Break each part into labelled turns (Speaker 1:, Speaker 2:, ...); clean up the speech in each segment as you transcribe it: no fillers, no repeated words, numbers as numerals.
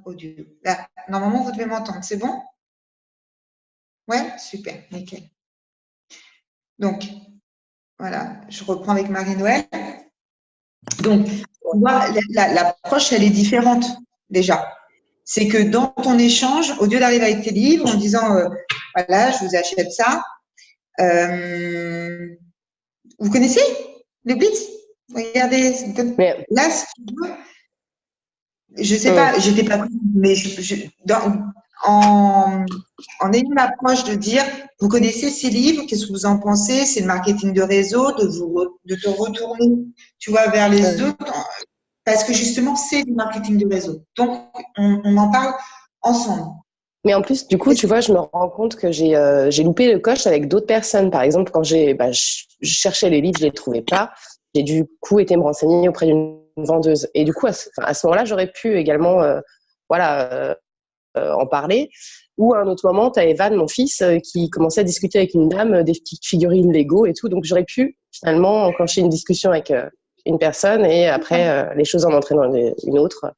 Speaker 1: Audio. Là, normalement, vous devez m'entendre. C'est bon? Ouais, super, nickel. Donc, voilà, je reprends avec Marie-Noël. Donc, l'approche, elle est différente déjà. C'est que dans ton échange, au lieu d'arriver avec tes livres en disant voilà, je vous achète ça. Vous connaissez le Blitz? Regardez, là, si tu veux, je sais pas, j'étais pas, mais en ayant l'approche de dire, vous connaissez ces livres, qu'est-ce que vous en pensez? C'est le marketing de réseau, de te retourner, tu vois, vers les autres, parce que justement, c'est du marketing de réseau. Donc, on en parle ensemble.
Speaker 2: Mais en plus, du coup, tu vois, je me rends compte que j'ai loupé le coche avec d'autres personnes. Par exemple, quand je cherchais les livres, je les trouvais pas. J'ai du coup été me renseigner auprès d'une vendeuse. Et du coup, à ce moment-là, j'aurais pu également, en parler. Ou à un autre moment, tu as Evan, mon fils, qui commençait à discuter avec une dame des petites figurines Lego et tout. Donc, j'aurais pu finalement enclencher une discussion avec une personne et après, les choses en entraient dans une autre.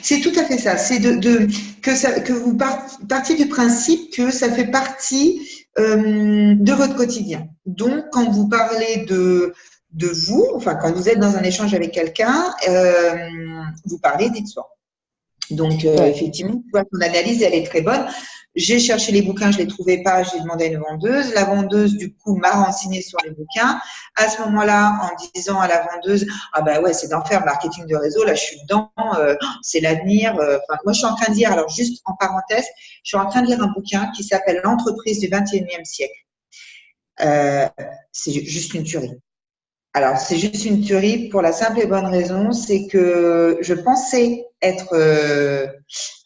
Speaker 1: C'est tout à fait ça. C'est que vous partiez du principe que ça fait partie de votre quotidien. Donc, quand vous parlez de vous, enfin, quand vous êtes dans un échange avec quelqu'un, vous parlez d'histoire. Donc, effectivement, ton analyse, elle est très bonne. J'ai cherché les bouquins, je ne les trouvais pas, j'ai demandé à une vendeuse. La vendeuse, du coup, m'a renseigné sur les bouquins. À ce moment-là, en disant à la vendeuse, ah ben ouais, c'est d'enfer, marketing de réseau, là, je suis dedans, c'est l'avenir. Moi, je suis en train de lire, alors juste en parenthèse, je suis en train de lire un bouquin qui s'appelle L'entreprise du XXIe siècle. C'est juste une tuerie. Alors, c'est juste une tuerie pour la simple et bonne raison, c'est que je pensais être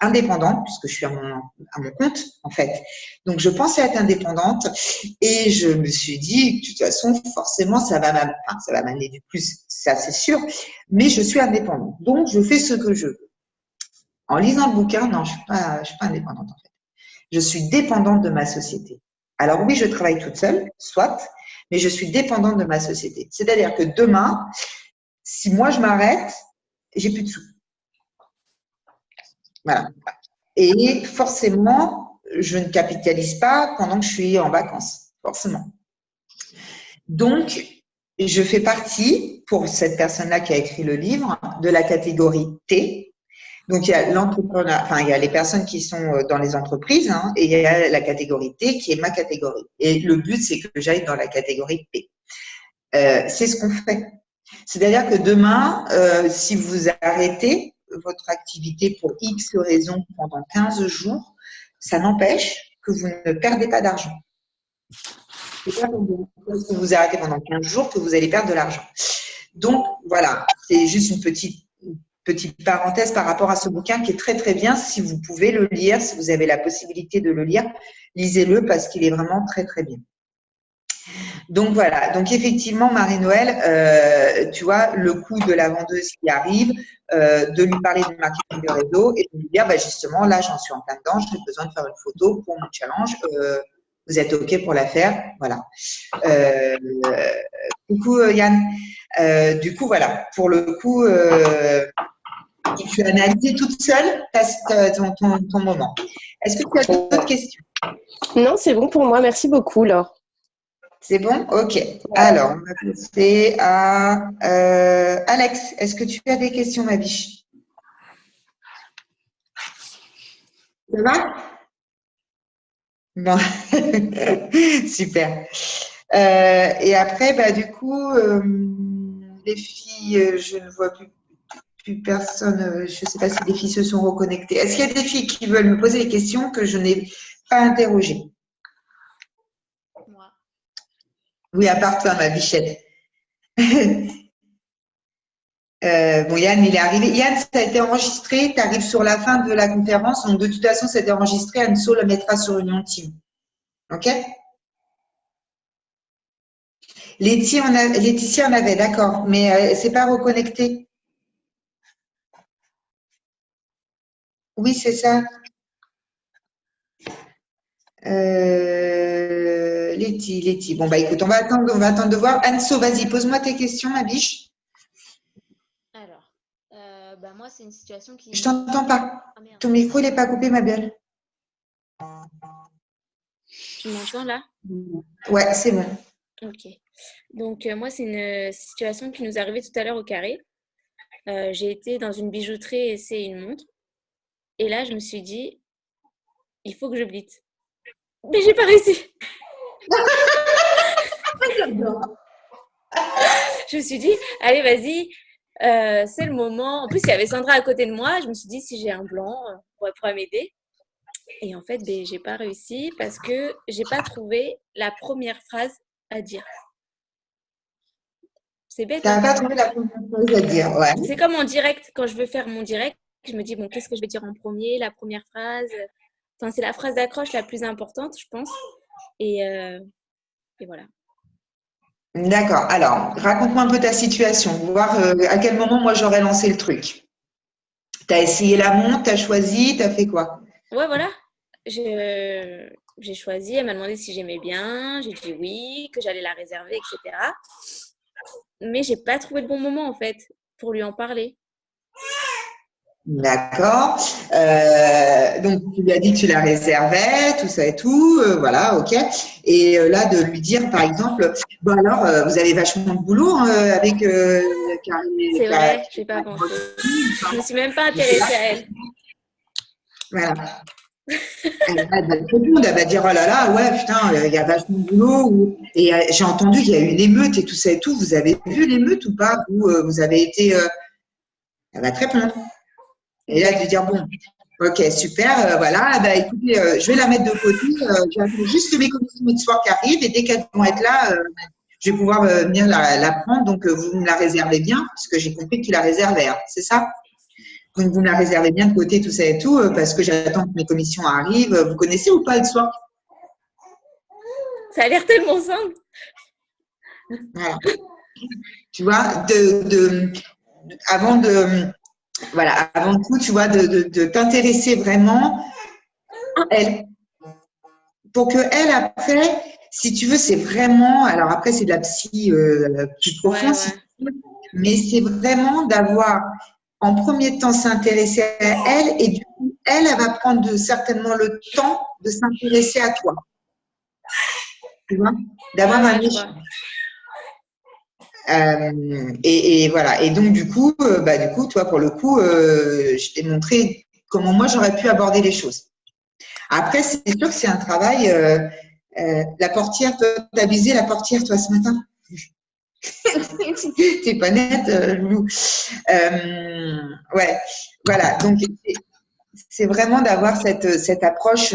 Speaker 1: indépendante, puisque je suis à mon compte, en fait. Donc, je pensais être indépendante et je me suis dit, de toute façon, forcément, ça va m'amener du plus, ça c'est sûr, mais je suis indépendante. Donc, je fais ce que je veux. En lisant le bouquin, non, je suis pas indépendante, en fait. Je suis dépendante de ma société. Alors oui, je travaille toute seule, soit, mais je suis dépendante de ma société. C'est-à-dire que demain, si moi je m'arrête, j'ai plus de sous. Voilà. Et forcément, je ne capitalise pas pendant que je suis en vacances, forcément. Donc, je fais partie, pour cette personne-là qui a écrit le livre, de la catégorie T. Donc, il y a l'entrepreneur, enfin, il y a les personnes qui sont dans les entreprises, et il y a la catégorie T qui est ma catégorie. Et le but, c'est que j'aille dans la catégorie P. C'est ce qu'on fait. C'est-à-dire que demain, si vous arrêtez votre activité pour X raisons pendant 15 jours, ça n'empêche que vous ne perdez pas d'argent. C'est pas parce que vous arrêtez pendant 15 jours que vous allez perdre de l'argent. Donc, voilà, c'est juste une petite parenthèse par rapport à ce bouquin qui est très très bien. Si vous pouvez le lire, si vous avez la possibilité de le lire, lisez-le parce qu'il est vraiment très très bien. Donc voilà, donc effectivement Marie-Noël, tu vois, le coup de la vendeuse qui arrive, de lui parler du marketing de réseau et de lui dire, justement, là j'en suis en plein dedans, j'ai besoin de faire une photo pour mon challenge, vous êtes OK pour la faire, voilà. Coucou Yann, du coup voilà, pour le coup, tu as analysé toute seule ton moment. Est-ce que tu as d'autres questions?
Speaker 2: Non, c'est bon pour moi. Merci beaucoup, Laure.
Speaker 1: C'est bon? OK. Alors, on va passer à Alex. Est-ce que tu as des questions, ma biche? Ça va? Non. Super. Et après, du coup, les filles, je ne vois plus personne. Je ne sais pas si les filles se sont reconnectées. Est-ce qu'il y a des filles qui veulent me poser des questions que je n'ai pas interrogées?
Speaker 3: Moi.
Speaker 1: Oui, à part toi, ma bichette. Bon, Yann, il est arrivé. Yann, ça a été enregistré. Tu arrives sur la fin de la conférence. Donc, de toute façon, ça a été enregistré. Anne-So le mettra sur Union Team. OK? Laetitia en avait, d'accord. Mais c'est pas reconnecté. Oui, c'est ça. Letty. Bon, bah écoute, on va attendre de voir. Anso, vas-y, pose-moi tes questions, ma biche.
Speaker 3: Alors, bah moi, c'est une situation
Speaker 1: Je
Speaker 3: qui…
Speaker 1: t'entends pas.
Speaker 3: Ah merde,
Speaker 1: Ton micro, il n'est pas coupé, ma belle.
Speaker 3: tu m'entends là?
Speaker 1: Ouais, c'est bon.
Speaker 3: Ok. Donc, moi, c'est une situation qui nous est arrivée tout à l'heure au carré. J'ai été dans une bijouterie et essayer une montre. Et là, je me suis dit, il faut que je blitz. Mais j'ai pas réussi. Je me suis dit, allez, vas-y, c'est le moment. En plus, il y avait Sandra à côté de moi. Je me suis dit, si j'ai un blanc, elle pourra m'aider. Et en fait, ben, j'ai pas réussi parce que j'ai pas trouvé la première phrase à dire. C'est bête,
Speaker 1: T'as
Speaker 3: hein?
Speaker 1: pas trouvé la première chose à dire, ouais.
Speaker 3: C'est comme en direct, quand je veux faire mon direct, je me dis, bon, qu'est-ce que je vais dire en premier, la première phrase? Enfin, c'est la phrase d'accroche la plus importante, je pense. Et voilà.
Speaker 1: D'accord. Alors, raconte-moi un peu ta situation, voir à quel moment moi j'aurais lancé le truc. T'as essayé la montre, t'as choisi, t'as fait quoi?
Speaker 3: Ouais, voilà. J'ai choisi, elle m'a demandé si j'aimais bien, j'ai dit oui, que j'allais la réserver, etc. Mais j'ai pas trouvé le bon moment en fait pour lui en parler.
Speaker 1: D'accord. Donc, tu lui as dit que tu la réservais, tout ça et tout. Voilà, ok. Et là, de lui dire, par exemple, bon alors, vous avez vachement de boulot avec
Speaker 3: C'est
Speaker 1: Karine.
Speaker 3: vrai, j'ai pas pensé. Je me suis même pas intéressée à elle.
Speaker 1: Voilà. Elle va te répondre, elle va dire, oh là là, ouais, putain, il y a vachement de boulot. Et j'ai entendu qu'il y a eu une émeute et tout ça et tout. Vous avez vu l'émeute ou pas? Vous avez été… elle va te répondre. Et là, de dire, bon, ok, super, voilà, bah, écoutez, je vais la mettre de côté. J'attends juste mes commissions de soir qui arrivent et dès qu'elles vont être là, je vais pouvoir venir la prendre. Donc, vous me la réservez bien, parce que j'ai compris que tu la réservais, hein, c'est ça? Donc, vous me la réservez bien de côté, tout ça et tout, parce que j'attends que mes commissions arrivent. Vous connaissez ou pas le soir?
Speaker 3: Ça a l'air tellement simple.
Speaker 1: Voilà. Tu vois, avant voilà, avant tout, tu vois, de t'intéresser vraiment à elle. Pour que elle, après, si tu veux, c'est vraiment, alors après, c'est de la psy plus profonde,
Speaker 3: Ouais,
Speaker 1: si
Speaker 3: ouais.
Speaker 1: tu veux, mais c'est vraiment d'avoir, en premier temps, s'intéresser à elle, et du coup, elle va prendre certainement le temps de s'intéresser à toi. Tu vois,
Speaker 3: Ouais,
Speaker 1: d'avoir un
Speaker 3: ouais, je
Speaker 1: échange.
Speaker 3: vois.
Speaker 1: Et voilà. Et donc, du coup, toi, pour le coup, je t'ai montré comment moi, j'aurais pu aborder les choses. Après, c'est sûr que c'est un travail. La portière, toi, t'as visé la portière, toi, ce matin? T'es pas nette, Loulou. Ouais, voilà. Donc, c'est vraiment d'avoir cette approche.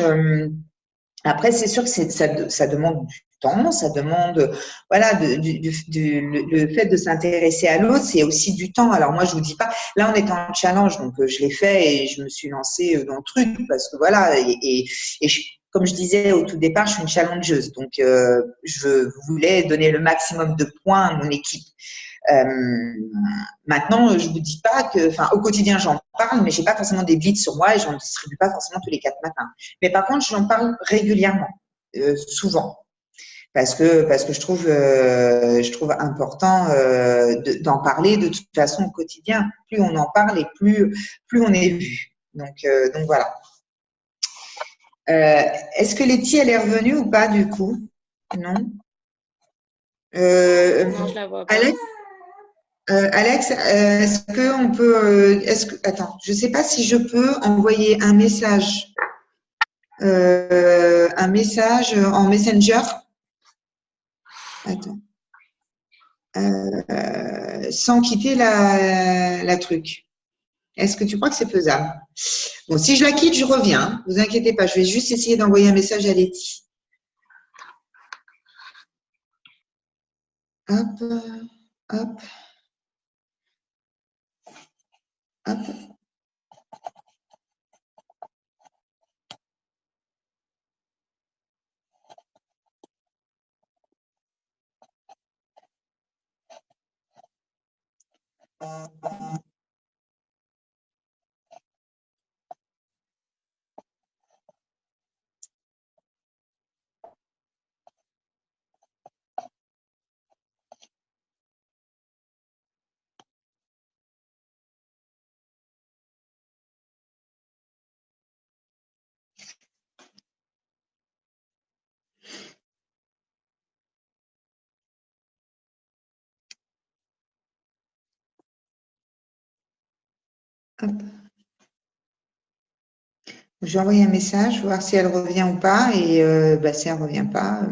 Speaker 1: Après, c'est sûr que ça demande du temps, ça demande, voilà, le fait de s'intéresser à l'autre, c'est aussi du temps. Alors moi, je vous dis pas, là, on est en challenge, donc je l'ai fait et je me suis lancée dans le truc parce que voilà, comme je disais au tout départ, je suis une challengeuse, donc je voulais donner le maximum de points à mon équipe. Maintenant, je vous dis pas que, enfin, au quotidien, j'en parle, mais j'ai pas forcément des blitz sur moi et j'en distribue pas forcément tous les 4 matins. Mais par contre, j'en parle régulièrement, souvent, parce que je trouve important d'en parler de toute façon au quotidien. Plus on en parle et plus on est vu. Donc voilà. Est-ce que Letty, elle est revenue ou pas du coup? Non.
Speaker 3: Non, je la vois pas.
Speaker 1: Alex, est-ce que on peut, attends, je sais pas si je peux envoyer un message en Messenger. Attends, sans quitter la truc. Est-ce que tu crois que c'est faisable? Bon, si je la quitte, je reviens. Hein. Vous inquiétez pas, je vais juste essayer d'envoyer un message à Letty. Hop, hop, hop. Hop. Je vais envoyer un message, voir si elle revient ou pas. Et si elle ne revient pas.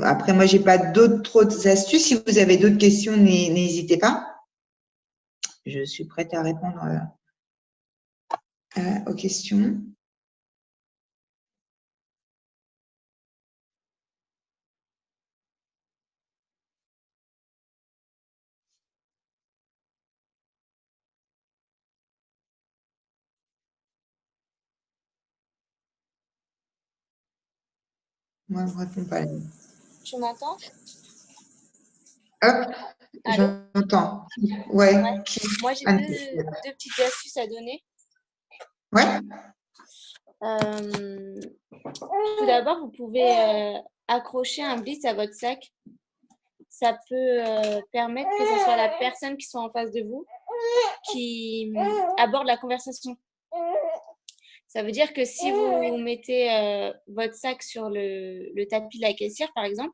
Speaker 1: Après, moi, je n'ai pas d'autres astuces. Si vous avez d'autres questions, n'hésitez pas. Je suis prête à répondre aux questions. Moi, je ne réponds pas.
Speaker 3: Tu m'entends?
Speaker 1: Hop,
Speaker 3: Allô?
Speaker 1: j'entends. Ouais.
Speaker 3: Ouais. Moi, j'ai deux petites astuces à donner.
Speaker 1: Ouais.
Speaker 3: Tout d'abord, vous pouvez accrocher un blitz à votre sac. Ça peut permettre que ce soit la personne qui soit en face de vous qui aborde la conversation. Ça veut dire que si vous mettez votre sac sur le tapis de la caissière, par exemple,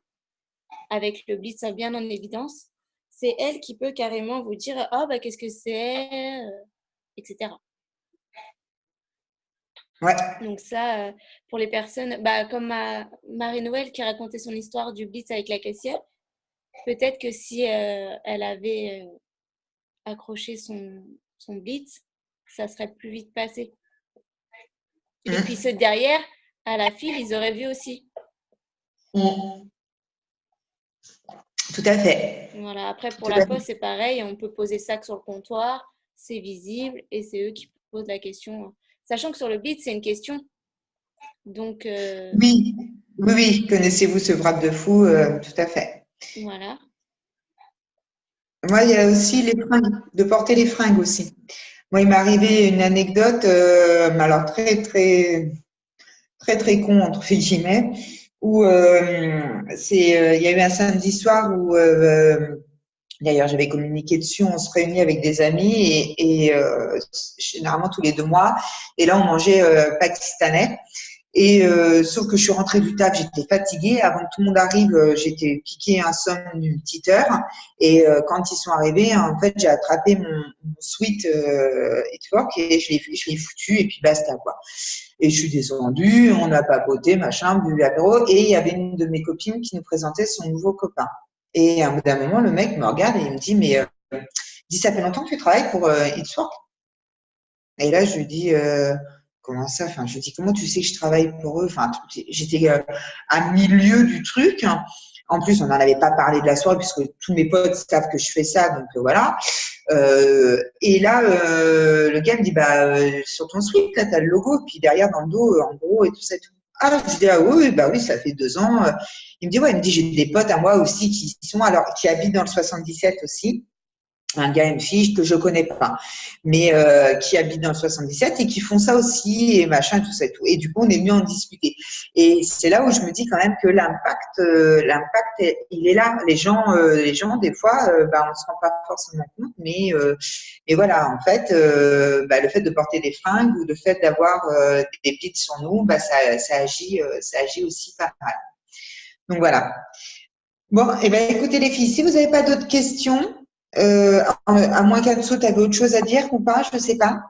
Speaker 3: avec le blitz bien en évidence, c'est elle qui peut carrément vous dire « Oh, bah, qu'est-ce que c'est ?» etc.
Speaker 1: Ouais.
Speaker 3: Donc ça, pour les personnes, comme Marie-Noël qui racontait son histoire du blitz avec la caissière, peut-être que si elle avait accroché son blitz, ça serait plus vite passé. Et puis ceux derrière, à la file, ils auraient vu aussi.
Speaker 1: Tout à fait.
Speaker 3: Voilà. Après, pour la poste, c'est pareil. On peut poser le sac sur le comptoir, c'est visible et c'est eux qui posent la question. Sachant que sur le blitz, c'est une question. Donc,
Speaker 1: oui, connaissez-vous ce wrap de fou? Tout à fait.
Speaker 3: Voilà.
Speaker 1: Moi, il y a aussi les fringues, de porter les fringues aussi. Moi, il m'est arrivé une anecdote, alors très, très, très, très con, entre guillemets, où il y a eu un samedi soir où, d'ailleurs, j'avais communiqué dessus, on se réunit avec des amis et généralement tous les 2 mois, et là, on mangeait pakistanais. Et sauf que je suis rentrée du taf, j'étais fatiguée. Avant que tout le monde arrive, j'étais piquée un somme d'une petite heure. Et quand ils sont arrivés, en fait, j'ai attrapé mon sweat Etwork et je l'ai foutu et puis basta quoi. Et je suis descendue, on a papoté, machin, bu l'apéro. Et il y avait une de mes copines qui nous présentait son nouveau copain. Et à un bout d'un moment, le mec me regarde et il me dit, mais ça fait longtemps que tu travailles pour Etwork? Et là, je lui dis, comment ça? Enfin, je lui dis, comment tu sais que je travaille pour eux? Enfin, j'étais à milieu du truc. En plus, on n'en avait pas parlé de la soirée puisque tous mes potes savent que je fais ça, donc voilà. Et là, le gars me dit, sur ton sweat, là, t'as le logo, puis derrière dans le dos, en gros, et tout ça. Tout. Ah, je dis, ah oui, ça fait 2 ans. Il me dit, ouais, il me dit, j'ai des potes à moi aussi qui habitent dans le 77 aussi. Un gars et une fille que je connais pas, mais qui habitent dans le 77 et qui font ça aussi et machin, tout ça et tout. Et du coup, on est venu en discuter. Et c'est là où je me dis quand même que l'impact, il est là. Les gens, des fois, on se rend pas forcément compte, mais voilà, en fait, le fait de porter des fringues ou le fait d'avoir des blitz sur nous, ça agit aussi pas mal. Donc voilà. Bon, et écoutez les filles, si vous n'avez pas d'autres questions. À moins qu'Anso, tu avais autre chose à dire ou pas, je ne sais pas.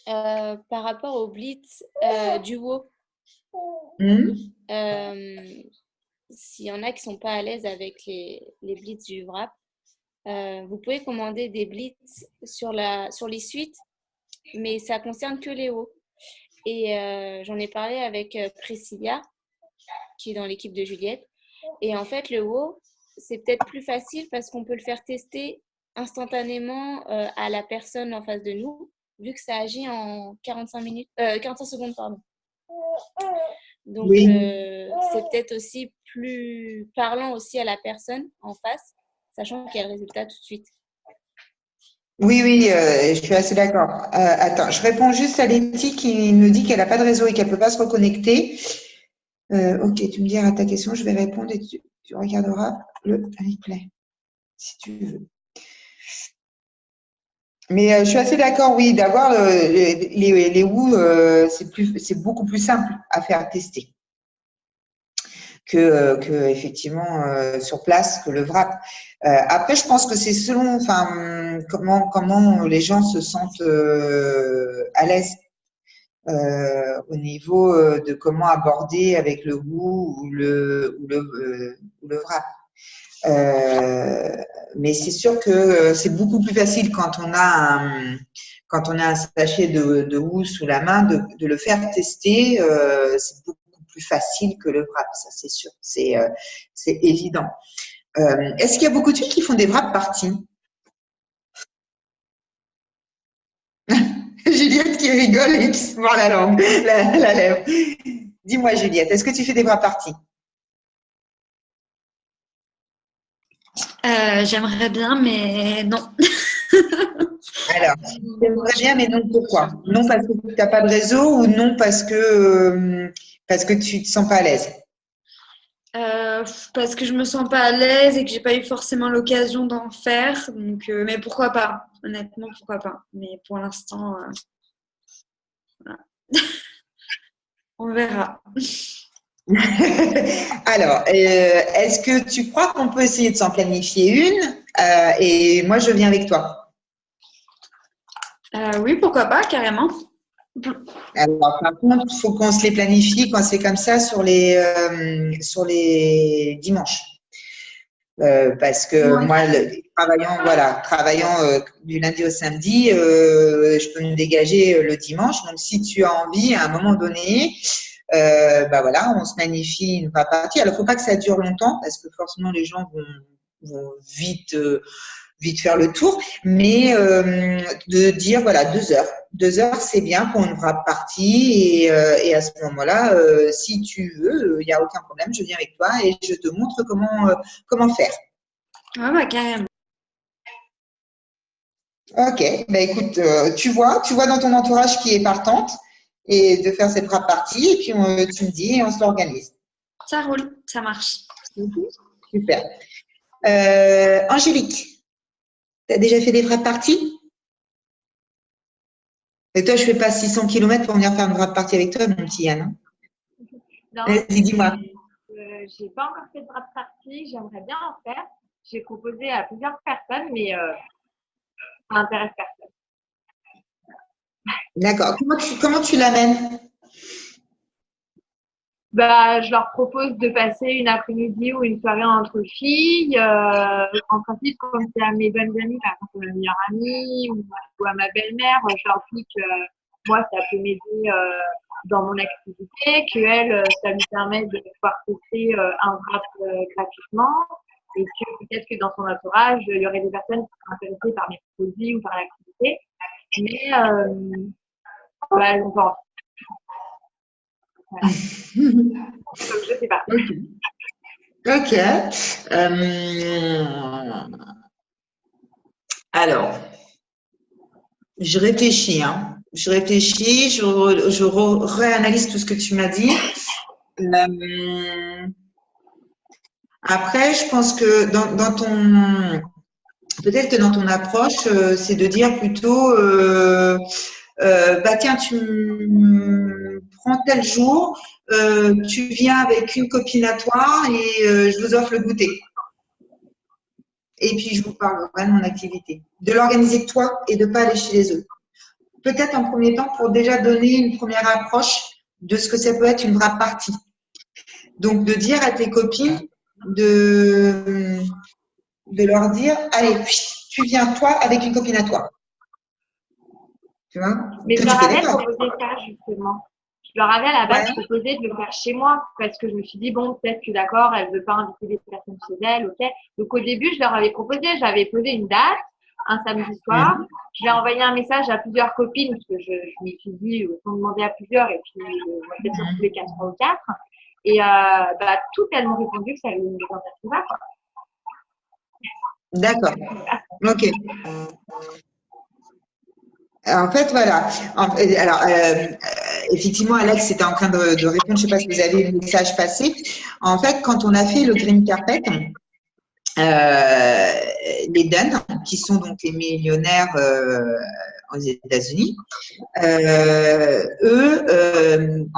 Speaker 3: Par rapport au blitz du WoW, s'il y en a qui ne sont pas à l'aise avec les blitz du wrap, vous pouvez commander des blitz sur les suites, mais ça ne concerne que les WoW. Et j'en ai parlé avec Priscilla, qui est dans l'équipe de Juliette. Et en fait, le WoW, c'est peut-être plus facile parce qu'on peut le faire tester instantanément à la personne en face de nous, vu que ça agit en 45 secondes, pardon. Donc,
Speaker 1: oui.
Speaker 3: C'est peut-être aussi plus parlant aussi à la personne en face, sachant qu'il y a le résultat tout de suite.
Speaker 1: Oui, je suis assez d'accord. Attends, je réponds juste à Letty qui me dit qu'elle n'a pas de réseau et qu'elle ne peut pas se reconnecter. Ok, tu me diras ta question, je vais répondre et tu regarderas le replay, si tu veux. Mais je suis assez d'accord, oui, d'avoir les WoW, c'est beaucoup plus simple à faire tester que effectivement sur place que le wrap. Après, je pense que c'est selon, enfin, comment les gens se sentent à l'aise au niveau de comment aborder avec le goût ou le wrap. Mais c'est sûr que c'est beaucoup plus facile quand on a un sachet de housse sous la main de le faire tester. C'est beaucoup plus facile que le wrap, ça c'est sûr, c'est évident. Est-ce qu'il y a beaucoup de filles qui font des wrap parties? Juliette qui rigole et qui se mord la langue, la lèvre. Dis-moi Juliette, est-ce que tu fais des wrap parties?
Speaker 4: J'aimerais bien, mais non.
Speaker 1: Alors, j'aimerais bien, mais non, pourquoi? Non parce que tu n'as pas de réseau ou non parce que tu ne te sens pas à l'aise?
Speaker 4: Parce que je me sens pas à l'aise et que j'ai pas eu forcément l'occasion d'en faire. Donc, mais pourquoi pas? Honnêtement, pourquoi pas? Mais pour l'instant, voilà. On verra.
Speaker 1: Alors, est-ce que tu crois qu'on peut essayer de s'en planifier une et moi, je viens avec toi?
Speaker 4: Oui, pourquoi pas, carrément.
Speaker 1: Alors, par contre, il faut qu'on se les planifie quand c'est comme ça sur les dimanches. Parce que moi, travaillant du lundi au samedi, je peux me dégager le dimanche. Donc, si tu as envie, à un moment donné, voilà, on se planifie une partie. Alors, il ne faut pas que ça dure longtemps parce que forcément, les gens vont vite faire le tour. Mais de dire, voilà, 2 heures. 2 heures, c'est bien pour une wrap partie. Et à ce moment-là, si tu veux, il n'y a aucun problème, je viens avec toi et je te montre comment faire.
Speaker 4: Ah bah, carrément.
Speaker 1: Ok, bah écoute, tu vois dans ton entourage qui est partante et de faire cette wrap partie et puis tu me dis et on se l'organise.
Speaker 4: Ça roule, ça marche.
Speaker 1: Super. Angélique, tu as déjà fait des wrap parties? Et toi, je fais pas 600 km pour venir faire une wrap party avec toi, mon petit Yann.
Speaker 5: Non,
Speaker 1: vas-y, dis-moi.
Speaker 5: J'ai pas encore fait de wrap party, j'aimerais bien en faire. J'ai proposé à plusieurs personnes, mais ça n'intéresse personne.
Speaker 1: D'accord. Comment tu l'amènes?
Speaker 5: Bah, je leur propose de passer une après-midi ou une soirée entre filles. En principe, comme c'est à mes bonnes amies, par exemple ma meilleure amie ou à ma belle-mère, je leur dis que moi, ça peut m'aider dans mon activité, que elle, ça lui permet de pouvoir tester un wrap gratuitement et que peut-être que dans son entourage, il y aurait des personnes qui seraient intéressées par mes produits ou par l'activité. Mais bah, elles n'ont pas envie. Voilà. Donc, je sais pas.
Speaker 1: Ok. Alors, je réfléchis. Je réfléchis, je réanalyse tout ce que tu m'as dit. Après, je pense que peut-être que dans ton approche, c'est de dire plutôt tiens, tu prends tel jour, tu viens avec une copine à toi et je vous offre le goûter. Et puis, je vous parlerai de mon activité. De l'organiser toi et de ne pas aller chez les autres. Peut-être en premier temps pour déjà donner une première approche de ce que ça peut être une wrap party. Donc, de dire à tes copines de leur dire, allez, tu viens toi avec une copine à toi. Tu vois?
Speaker 5: Mais je leur avais proposé ça, justement. Je leur avais à la base proposé de le faire chez moi parce que je me suis dit, bon, peut-être que d'accord, elle ne veut pas inviter des personnes chez elle, ok. Donc au début, je leur avais proposé, j'avais posé une date, un samedi soir. Je vais envoyer un message à plusieurs copines parce que je m'y suis dit, autant demander à plusieurs et puis peut-être en trouver 4 ou 4. Et toutes, elles m'ont répondu que ça ne les intéressait pas.
Speaker 1: D'accord. Ok. En fait, voilà. Alors, effectivement, Alex était en train de répondre. Je ne sais pas si vous avez vu le message passé. En fait, quand on a fait le green carpet, les Dunn, qui sont donc les millionnaires aux États-Unis, en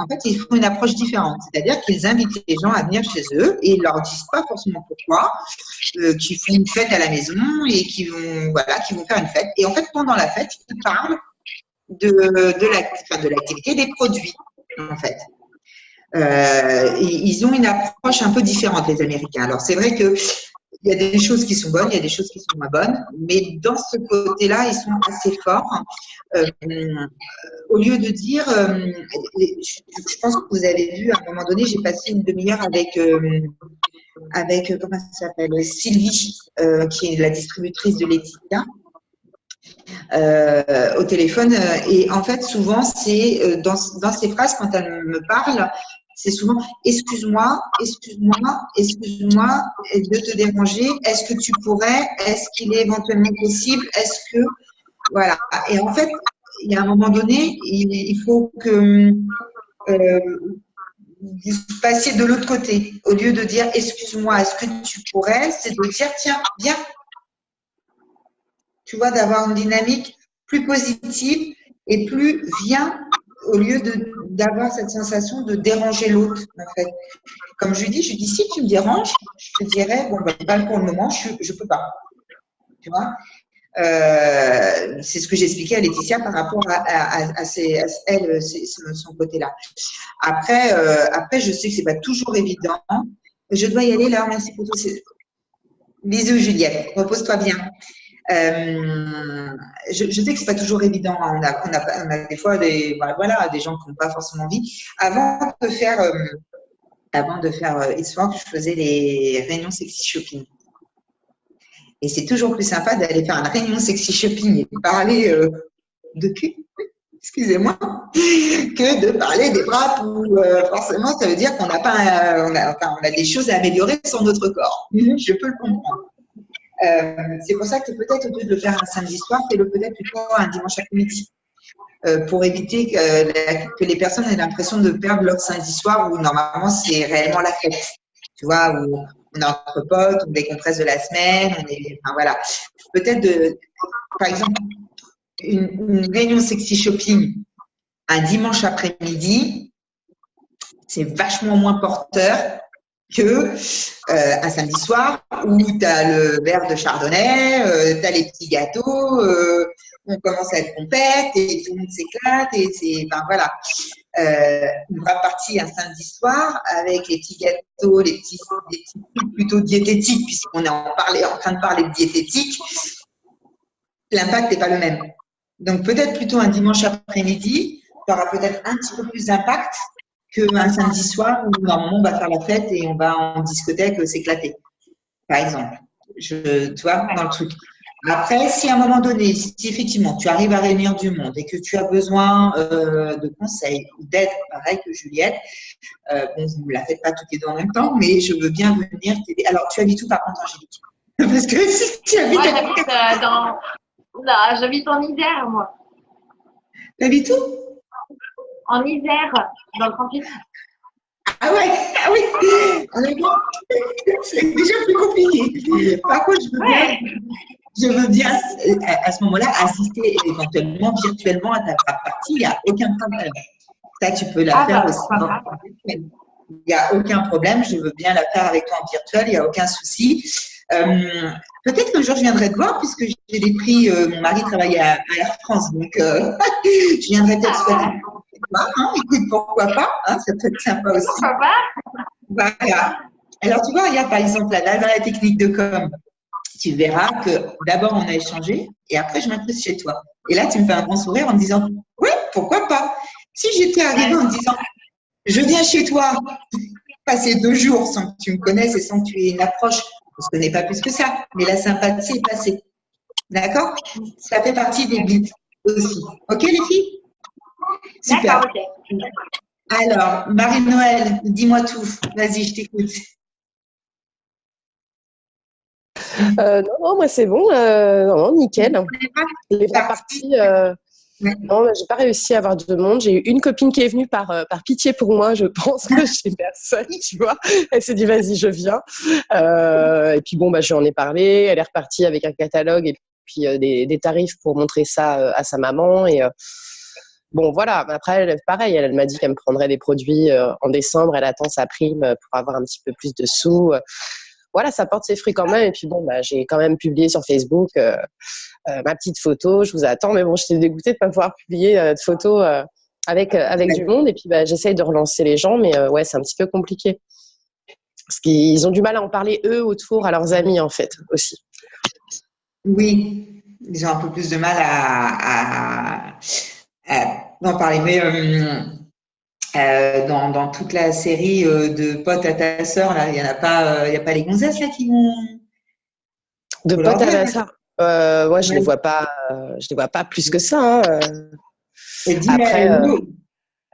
Speaker 1: fait, ils font une approche différente. C'est-à-dire qu'ils invitent les gens à venir chez eux et ils leur disent pas forcément pourquoi, qu'ils font une fête à la maison et qu'ils vont faire une fête. Et en fait, pendant la fête, ils parlent de l'activité, des produits, en fait. Ils ont une approche un peu différente, les Américains. Alors, c'est vrai que il y a des choses qui sont bonnes, il y a des choses qui sont moins bonnes, mais dans ce côté-là, ils sont assez forts. Au lieu de dire, je pense que vous avez vu, à un moment donné, j'ai passé une demi-heure avec comment ça s'appelle, Sylvie, qui est la distributrice de Laetitia, au téléphone. Et en fait, souvent, c'est dans ces phrases, quand elle me parle, c'est souvent « excuse-moi de te déranger, est-ce que tu pourrais, est-ce qu'il est éventuellement possible, est-ce que… » Voilà. Et en fait, il y a un moment donné, il faut que vous passiez de l'autre côté. Au lieu de dire « excuse-moi, est-ce que tu pourrais ?» c'est de dire « tiens, viens ». Tu vois, d'avoir une dynamique plus positive et plus « viens » au lieu d'avoir cette sensation de déranger l'autre, en fait. Comme je lui dis, si tu me déranges, je te dirais, bon, ben, pas pour le moment, je peux pas. Tu vois, c'est ce que j'expliquais à Laetitia par rapport à son côté-là. Après, je sais que c'est pas toujours évident. Je dois y aller là, merci pour tout. Bisous Juliette, repose-toi bien. Je sais que c'est pas toujours évident. On a des fois des gens qui n'ont pas forcément envie. Avant de faire It's Work, je faisais les réunions sexy shopping. Et c'est toujours plus sympa d'aller faire une réunion sexy shopping et de parler de cul, excusez-moi, que de parler des bras où forcément ça veut dire qu'on n'a pas, on a des choses à améliorer sur notre corps. Je peux le comprendre. C'est pour ça que peut-être au lieu de le faire un samedi soir, fais-le peut-être plutôt un dimanche après-midi. Pour éviter que les personnes aient l'impression de perdre leur samedi soir où normalement c'est réellement la fête. Tu vois, où on est entre potes, on décompresse de la semaine, enfin voilà. Peut-être par exemple, une réunion sexy shopping un dimanche après-midi, c'est vachement moins porteur que un samedi soir où tu as le verre de chardonnay, tu as les petits gâteaux, on commence à être compète et tout le monde s'éclate et enfin voilà. Une vraie partie un samedi soir avec les petits gâteaux, les petits trucs plutôt diététiques puisqu'on est en train de parler de diététique, l'impact n'est pas le même. Donc peut-être plutôt un dimanche après-midi, tu auras peut-être un petit peu plus d'impact qu'un samedi soir où normalement on va faire la fête et on va en discothèque s'éclater, par exemple. Tu vois, dans le truc. Après, si à un moment donné, si effectivement tu arrives à réunir du monde et que tu as besoin de conseils ou d'aide, pareil que Juliette, bon, vous ne la faites pas toutes les deux en même temps, mais je veux bien venir t'aider. Alors, tu habites où par contre, Angélique? Parce que si tu habites
Speaker 5: j'habite en Isère, moi.
Speaker 1: Tu habites où?
Speaker 5: En Isère, dans le 38.
Speaker 1: Ah ouais, ah oui, c'est déjà plus compliqué. Par contre, je veux bien à ce moment-là assister éventuellement virtuellement à ta partie, il n'y a aucun problème. Ça, tu peux la faire aussi en virtuel. Il n'y a aucun problème, je veux bien la faire avec toi en virtuel, il n'y a aucun souci. Peut-être qu'un jour je viendrai te voir puisque j'ai des prix, mon mari travaille à Air France, donc je viendrai peut-être souhaiter. Écoute, pourquoi pas, hein, ça peut être sympa aussi.
Speaker 5: Pourquoi pas?
Speaker 1: Voilà. Alors, tu vois, regarde par exemple là, dans la technique de com, tu verras que d'abord on a échangé et après je m'incruste chez toi. Et là, tu me fais un grand sourire en me disant « Oui, pourquoi pas ?» Si j'étais arrivée en me disant « Je viens chez toi, passer 2 jours sans que tu me connaisses et sans que tu aies une approche, on ne se connaît pas plus que ça, mais la sympathie est passée. » D'accord? Ça fait partie des buts aussi. Ok les filles? Super.
Speaker 5: D'accord, ok.
Speaker 1: Alors, Marie-Noël, dis-moi tout. Vas-y, je t'écoute.
Speaker 2: Non, moi c'est bon. Non, nickel.
Speaker 1: Les parties.
Speaker 2: Non, j'ai pas réussi à avoir de monde. J'ai eu une copine qui est venue par pitié pour moi. Je pense que j'ai personne, tu vois. Elle s'est dit vas-y, je viens. Et puis bon, je lui en ai parlé. Elle est repartie avec un catalogue et puis des tarifs pour montrer ça à sa maman. Et bon, voilà. Après, pareil, elle m'a dit qu'elle me prendrait des produits en décembre. Elle attend sa prime pour avoir un petit peu plus de sous. Voilà, ça porte ses fruits quand même. Et puis bon, j'ai quand même publié sur Facebook ma petite photo. Je vous attends, mais bon, j'étais dégoûtée de ne pas pouvoir publier de photos avec du monde. Et puis j'essaye de relancer les gens, mais ouais, c'est un petit peu compliqué. Parce qu'ils ont du mal à en parler, eux, autour, à leurs amis, en fait, aussi.
Speaker 1: Oui, ils ont un peu plus de mal à en parler. Mais dans toute la série de potes à ta sœur, là, il y a pas les gonzesses là qui vont.
Speaker 2: De
Speaker 1: Faut
Speaker 2: potes
Speaker 1: leur
Speaker 2: à
Speaker 1: dire.
Speaker 2: la sœur. Ouais, je les vois pas plus que ça. Hein.
Speaker 1: Et
Speaker 2: Après,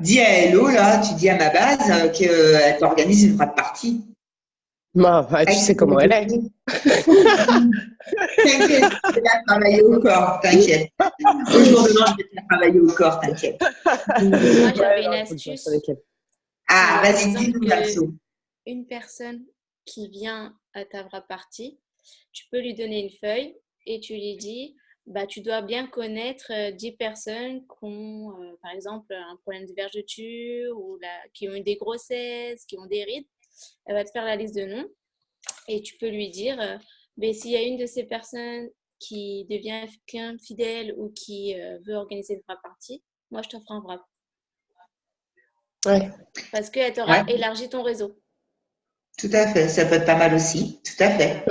Speaker 1: dis à Hello, là, tu dis à ma base qu'elle t'organise une wrap party.
Speaker 2: tu sais comment elle est.
Speaker 1: T'inquiète, je vais la travailler au corps, t'inquiète. Au jour de l'an, je vais te la travailler au corps, t'inquiète.
Speaker 3: Moi, j'avais une astuce.
Speaker 1: Ah,
Speaker 3: Par
Speaker 1: vas-y,
Speaker 3: exemple,
Speaker 1: dis-nous, Maxo.
Speaker 3: une personne qui vient à ta wrap party, tu peux lui donner une feuille et tu lui dis, tu dois bien connaître 10 personnes qui ont, par exemple, un problème de vergeture ou qui ont eu des grossesses, qui ont des rides. Elle va te faire la liste de noms et tu peux lui dire, s'il y a une de ces personnes qui devient fidèle ou qui veut organiser une wrap party, moi, je t'offre un wrap.
Speaker 2: Ouais.
Speaker 3: Parce qu'elle t'aura élargi ton réseau.
Speaker 1: Tout à fait, ça peut être pas mal aussi. Tout à fait.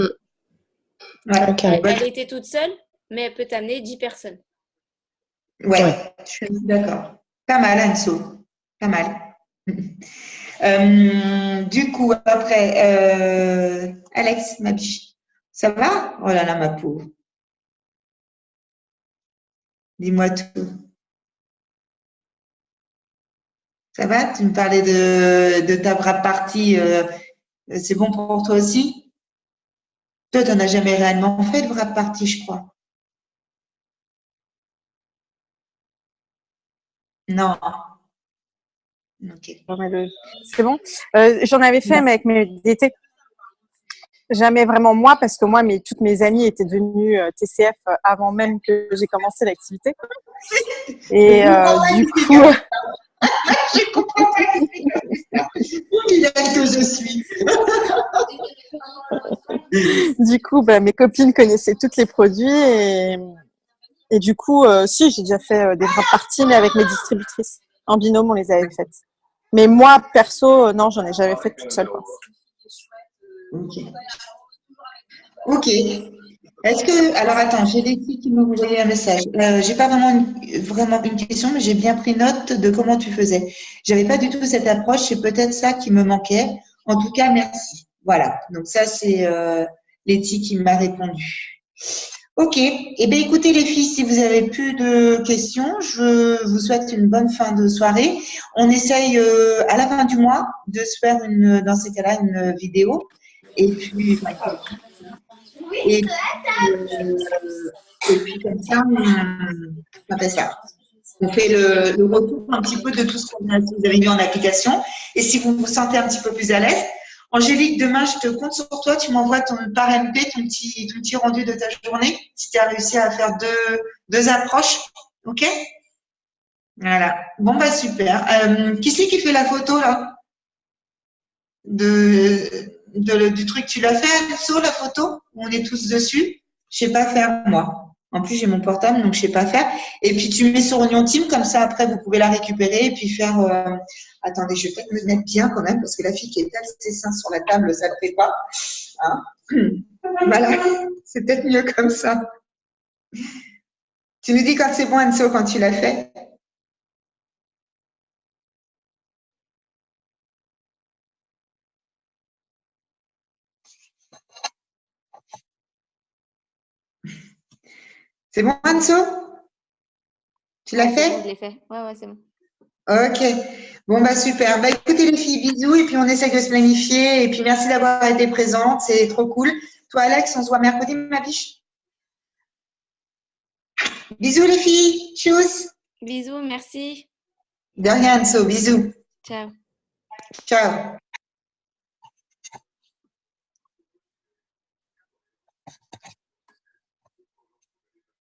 Speaker 2: Ouais. Okay.
Speaker 3: Elle était toute seule, mais elle peut t'amener 10 personnes.
Speaker 1: Ouais, je suis d'accord. Pas mal, Anso. Pas mal. Du coup, après, Alex, ma biche, ça va? Oh là là, ma pauvre. Dis-moi tout. Ça va? Tu me parlais de ta wrap party. C'est bon pour toi aussi? Toi, tu n'en as jamais réellement fait de wrap party, je crois. Non. Ok.
Speaker 6: C'est bon. J'en avais fait, mais avec mes d'été. Jamais vraiment moi, parce que moi, toutes mes amies étaient devenues TCF avant même que j'ai commencé l'activité. Et du coup,
Speaker 1: je comprends pas. Fidèle que je suis.
Speaker 6: Du coup, mes copines connaissaient tous les produits et du coup, si, j'ai déjà fait des wrap parties, mais avec mes distributrices. En binôme, on les avait faites. Mais moi, perso, non, j'en ai jamais fait toute seule, quoi.
Speaker 1: Ok. Est-ce que, alors attends, j'ai des filles qui m'ont envoyé un message. J'ai pas vraiment une question, mais j'ai bien pris note de comment tu faisais. J'avais pas du tout cette approche, c'est peut-être ça qui me manquait. En tout cas, merci. Voilà. Donc ça, c'est Letty qui m'a répondu. Ok. Eh bien, écoutez les filles, si vous avez plus de questions, je vous souhaite une bonne fin de soirée. On essaye à la fin du mois de se faire dans ces cas-là une vidéo. Et puis comme ça, on fait ça. On fait le retour un petit peu de tout ce que vous avez mis en application. Et si vous vous sentez un petit peu plus à l'aise, Angélique, demain, je te compte sur toi. Tu m'envoies par MP ton petit rendu de ta journée, si tu as réussi à faire deux approches. OK? Voilà. Bon, super. Qui c'est qui fait la photo, là? Du truc, tu l'as fait, Anso, la photo? On est tous dessus? Je sais pas faire, moi. En plus, j'ai mon portable, donc je sais pas faire. Et puis, tu mets sur Oignon Team, comme ça, après, vous pouvez la récupérer et puis faire… Attendez, je vais peut-être me mettre bien quand même, parce que la fille qui étale ses seins sur la table, ça ne le fait pas. Hein. Voilà, c'est peut-être mieux comme ça. Tu nous dis quand c'est bon, Anso, quand tu l'as fait? C'est bon, Anso? Tu l'as fait?
Speaker 3: Bon, je l'ai fait. Ouais, c'est bon.
Speaker 1: Ok. Bon, super. Écoutez, les filles, bisous. Et puis, on essaie de se planifier. Et puis, merci d'avoir été présente. C'est trop cool. Toi, Alex, on se voit mercredi, ma biche. Bisous, les filles. Tchuss.
Speaker 3: Bisous, merci.
Speaker 1: De rien, Anso. Bisous.
Speaker 3: Ciao.
Speaker 1: Ciao.